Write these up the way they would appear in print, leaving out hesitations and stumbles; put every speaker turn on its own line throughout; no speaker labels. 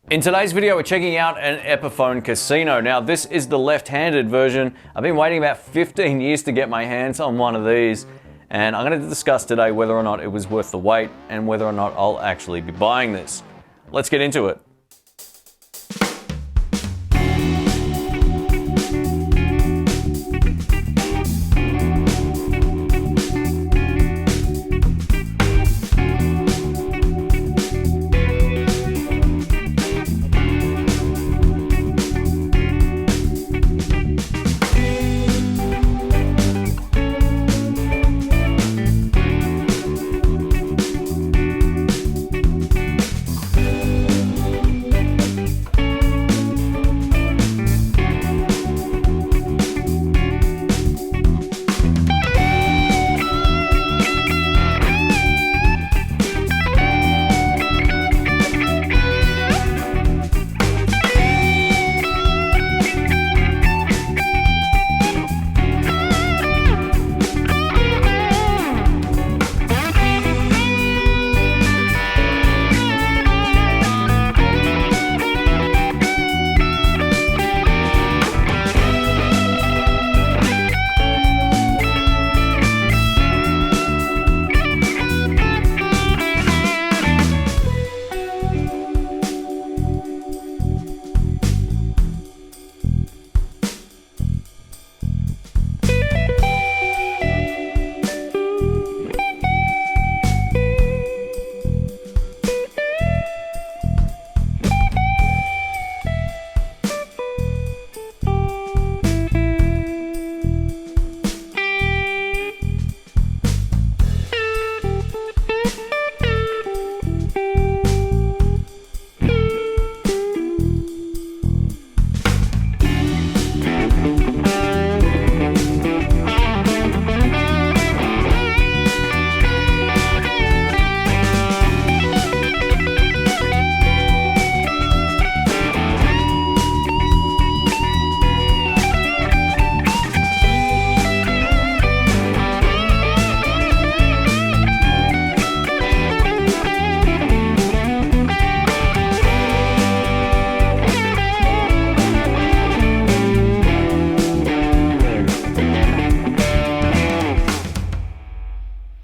In today's video, we're checking out an Epiphone Casino. Now, this is the left-handed version. I've been waiting about 15 years to get my hands on one of these, and I'm going to discuss today whether or not it was worth the wait and whether or not I'll actually be buying this. Let's get into it.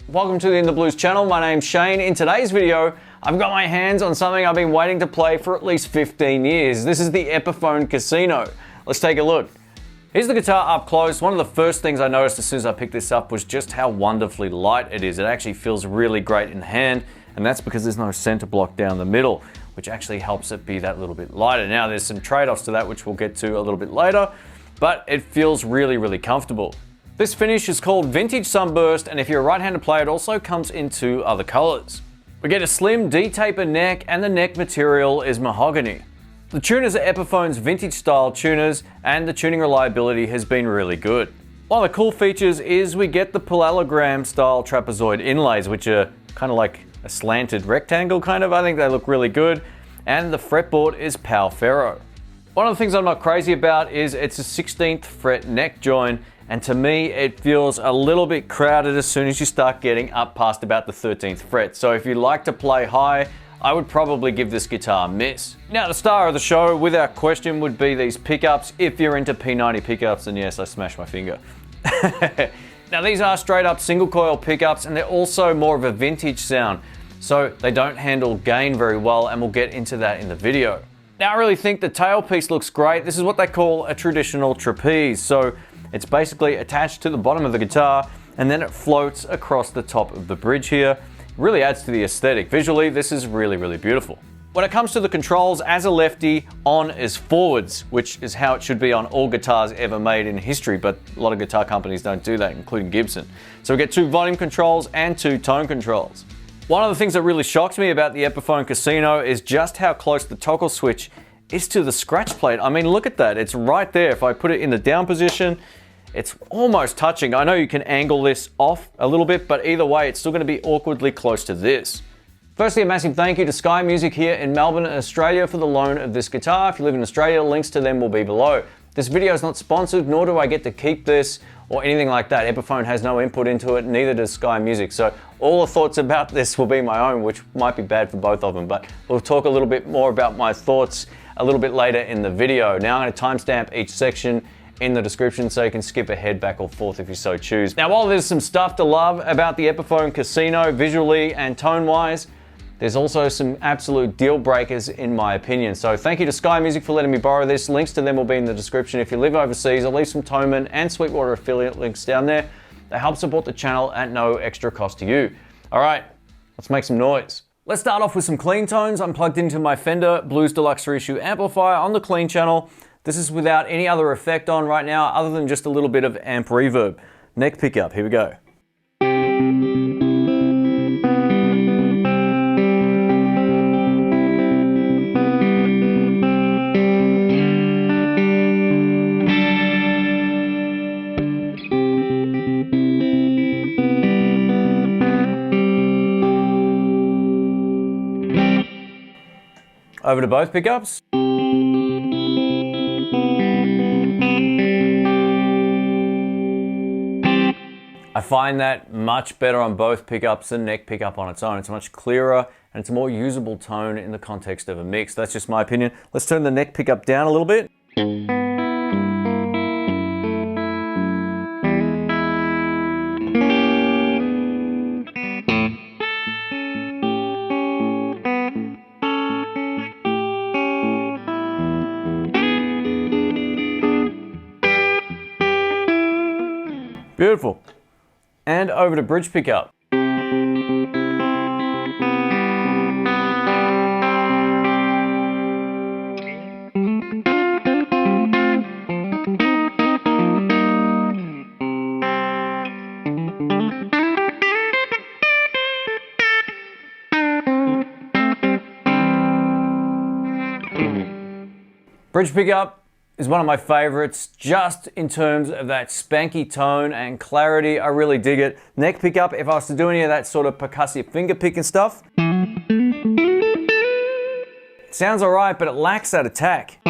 Welcome to the In the Blues channel. My name's Shane. In today's video, I've got my hands on something I've been waiting to play for at least 15 years. This is the Epiphone Casino. Let's take a look. Here's the guitar up close. One of the first things I noticed as soon as I picked this up was just how wonderfully light it is. It actually feels really great in the hand, and that's because there's no center block down the middle, which actually helps it be that little bit lighter. Now, there's some trade-offs to that, which we'll get to a little bit later, but it feels really, really comfortable. This finish is called Vintage Sunburst, and if you're a right-handed player, it also comes in two other colors. We get a slim D-taper neck, and the neck material is mahogany. The tuners are Epiphone's vintage style tuners, and the tuning reliability has been really good. One of the cool features is we get the parallelogram style trapezoid inlays, which are kind of like a slanted rectangle kind of. I think they look really good, and the fretboard is Pal Ferro. One of the things I'm not crazy about is it's a 16th fret neck join, and to me, it feels a little bit crowded as soon as you start getting up past about the 13th fret. So if you like to play high, I would probably give this guitar a miss. Now, the star of the show, without question, would be these pickups. If you're into P90 pickups, then yes, I smashed my finger. Now, these are straight up single coil pickups, and they're also more of a vintage sound. So they don't handle gain very well, and we'll get into that in the video. Now, I really think the tailpiece looks great. This is what they call a traditional trapeze. So it's basically attached to the bottom of the guitar, and then it floats across the top of the bridge here. It really adds to the aesthetic. Visually, this is really, really beautiful. When it comes to the controls, as a lefty, on is forwards, which is how it should be on all guitars ever made in history, but a lot of guitar companies don't do that, including Gibson. So we get two volume controls and two tone controls. One of the things that really shocks me about the Epiphone Casino is just how close the toggle switch is to the scratch plate. I mean, look at that. It's right there. If I put it in the down position, it's almost touching. I know you can angle this off a little bit, but either way, it's still going to be awkwardly close to this. Firstly, a massive thank you to Sky Music here in Melbourne, Australia for the loan of this guitar. If you live in Australia, links to them will be below. This video is not sponsored, nor do I get to keep this or anything like that. Epiphone has no input into it, neither does Sky Music. So all the thoughts about this will be my own, which might be bad for both of them, but we'll talk a little bit more about my thoughts a little bit later in the video. Now I'm going to timestamp each section in the description so you can skip ahead, back or forth if you so choose. Now, while there's some stuff to love about the Epiphone Casino visually and tone-wise, there's also some absolute deal breakers in my opinion. So thank you to Sky Music for letting me borrow this. Links to them will be in the description. If you live overseas, I'll leave some Toman and Sweetwater affiliate links down there. They help support the channel at no extra cost to you. All right, let's make some noise. Let's start off with some clean tones. I'm plugged into my Fender Blues Deluxe Reissue amplifier on the clean channel. This is without any other effect on right now other than just a little bit of amp reverb. Neck pickup, here we go. Over to both pickups. I find that much better on both pickups than neck pickup on its own. It's much clearer and it's a more usable tone in the context of a mix. That's just my opinion. Let's turn the neck pickup down a little bit. Beautiful. And over to bridge pickup. Bridge pickup is one of my favorites, just in terms of that spanky tone and clarity. I really dig it. Neck pickup, if I was to do any of that sort of percussive finger picking stuff, it sounds alright, but it lacks that attack.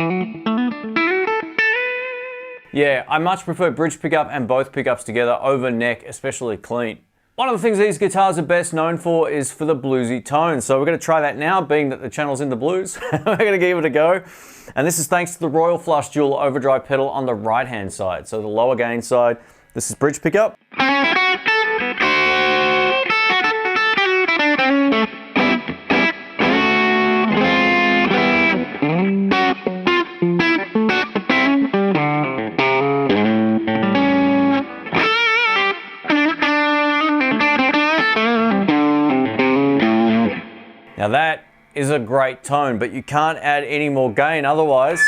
Yeah, I much prefer bridge pickup and both pickups together over neck, especially clean. One of the things these guitars are best known for is for the bluesy tone. So we're going to try that now, being that the channel's in the blues. We're going to give it a go. And this is thanks to the Royal Flush Dual overdrive pedal on the right-hand side. So the lower gain side, this is bridge pickup. Now that is a great tone, but you can't add any more gain otherwise.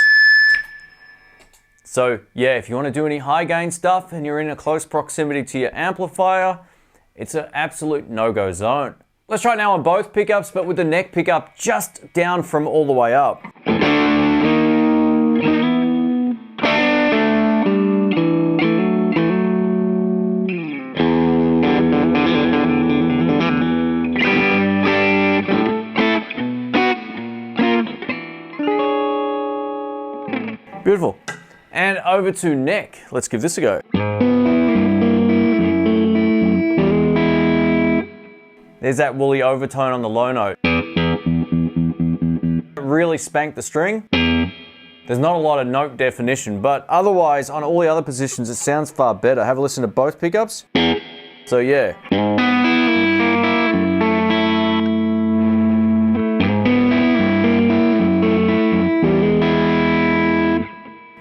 So yeah, if you want to do any high gain stuff and you're in a close proximity to your amplifier, it's an absolute no-go zone. Let's try it now on both pickups, but with the neck pickup just down from all the way up. Beautiful. And over to neck. Let's give this a go. There's that woolly overtone on the low note. Really spanked the string. There's not a lot of note definition, but otherwise on all the other positions it sounds far better. Have a listen to both pickups. So yeah.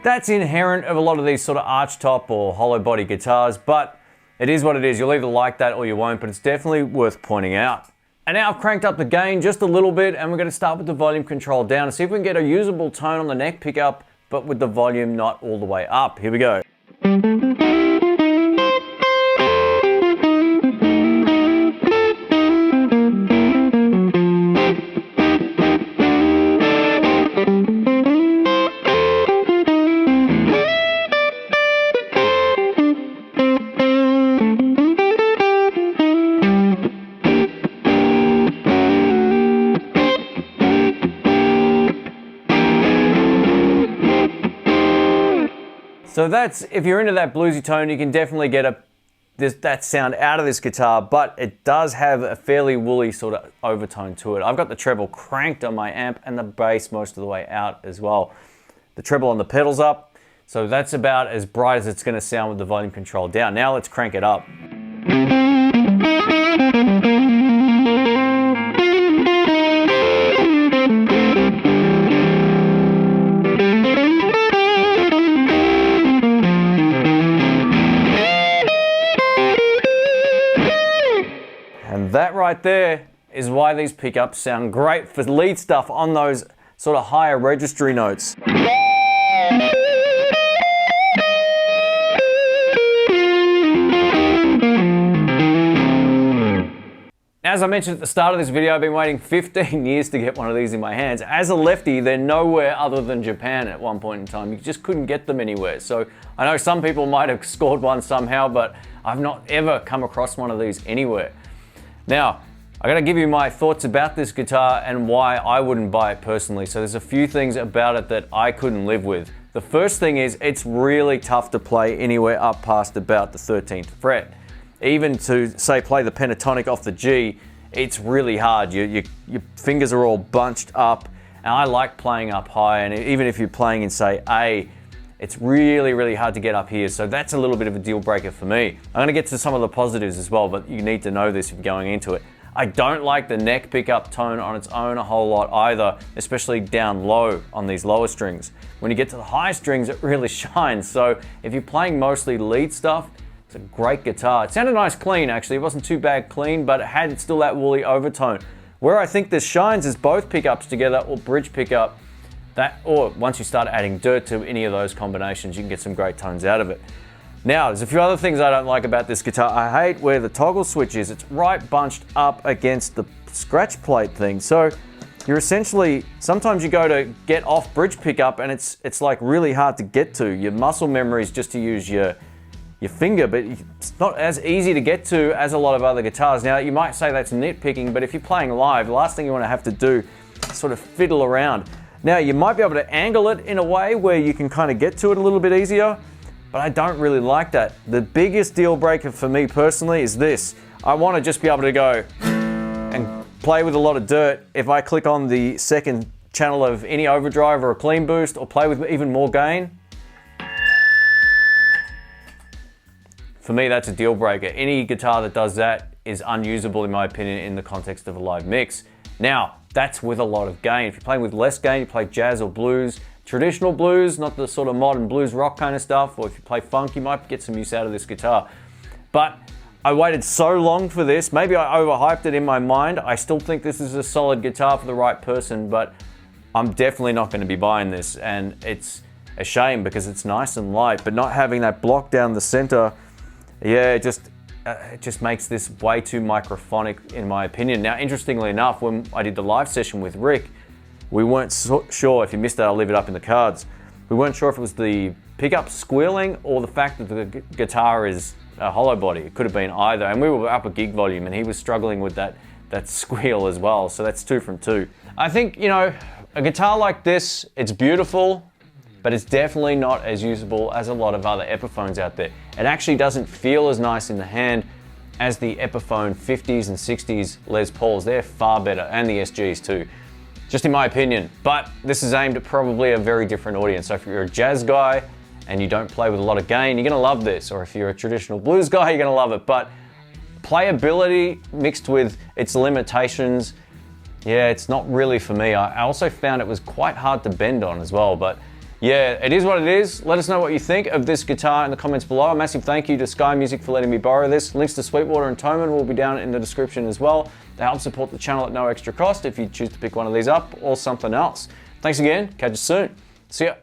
That's inherent of a lot of these sort of arch top or hollow body guitars, but it is what it is. You'll either like that or you won't, but it's definitely worth pointing out. And now I've cranked up the gain just a little bit, and we're going to start with the volume control down and see if we can get a usable tone on the neck pickup, but with the volume not all the way up. Here we go. So that's, if you're into that bluesy tone, you can definitely get that sound out of this guitar, but it does have a fairly woolly sort of overtone to it. I've got the treble cranked on my amp and the bass most of the way out as well. The treble on the pedals up, so that's about as bright as it's going to sound with the volume control down. Now let's crank it up. And that right there is why these pickups sound great for lead stuff on those sort of higher registry notes. As I mentioned at the start of this video, I've been waiting 15 years to get one of these in my hands. As a lefty, they're nowhere other than Japan at one point in time. You just couldn't get them anywhere. So I know some people might have scored one somehow, but I've not ever come across one of these anywhere. Now, I gotta give you my thoughts about this guitar and why I wouldn't buy it personally. So there's a few things about it that I couldn't live with. The first thing is it's really tough to play anywhere up past about the 13th fret. Even to, say, play the pentatonic off the G, it's really hard. Your fingers are all bunched up, and I like playing up high, and even if you're playing in, say, A, it's really, really hard to get up here, so that's a little bit of a deal breaker for me. I'm gonna get to some of the positives as well, but you need to know this if you're going into it. I don't like the neck pickup tone on its own a whole lot either, especially down low on these lower strings. When you get to the high strings, it really shines, so if you're playing mostly lead stuff, it's a great guitar. It sounded nice clean, actually. It wasn't too bad clean, but it had still that woolly overtone. Where I think this shines is both pickups together or bridge pickup. Or once you start adding dirt to any of those combinations, you can get some great tones out of it. Now, there's a few other things I don't like about this guitar. I hate where the toggle switch is. It's right bunched up against the scratch plate thing. So you're essentially, sometimes you go to get off bridge pickup and it's like really hard to get to. Your muscle memory is just to use your finger, but it's not as easy to get to as a lot of other guitars. Now, you might say that's nitpicking, but if you're playing live, the last thing you want to have to do is sort of fiddle around. Now, you might be able to angle it in a way where you can kind of get to it a little bit easier, but I don't really like that. The biggest deal breaker for me personally is this. I want to just be able to go and play with a lot of dirt. If I click on the second channel of any overdrive or a clean boost or play with even more gain, for me, that's a deal breaker. Any guitar that does that is unusable in my opinion in the context of a live mix. Now, that's with a lot of gain. If you're playing with less gain, you play jazz or blues, traditional blues, not the sort of modern blues rock kind of stuff, or if you play funk, you might get some use out of this guitar. But I waited so long for this. Maybe I overhyped it in my mind. I still think this is a solid guitar for the right person, but I'm definitely not going to be buying this. And it's a shame because it's nice and light, but not having that block down the center, yeah, it just makes this way too microphonic in my opinion. Now, interestingly enough, when I did the live session with Rick, we weren't sure. If you missed that, I'll leave it up in the cards. We weren't sure if it was the pickup squealing or the fact that the guitar is a hollow body. It could have been either. And we were up at gig volume and he was struggling with that squeal as well. So that's 2 from 2. I think, you know, a guitar like this, it's beautiful, but it's definitely not as usable as a lot of other Epiphones out there. It actually doesn't feel as nice in the hand as the Epiphone 50s and 60s Les Pauls. They're far better, and the SGs too, just in my opinion. But this is aimed at probably a very different audience. So if you're a jazz guy and you don't play with a lot of gain, you're gonna love this. Or if you're a traditional blues guy, you're gonna love it. But playability mixed with its limitations, yeah, it's not really for me. I also found it was quite hard to bend on as well, but yeah, it is what it is. Let us know what you think of this guitar in the comments below. A massive thank you to Sky Music for letting me borrow this. Links to Sweetwater and Toman will be down in the description as well. They help support the channel at no extra cost if you choose to pick one of these up or something else. Thanks again. Catch you soon. See ya.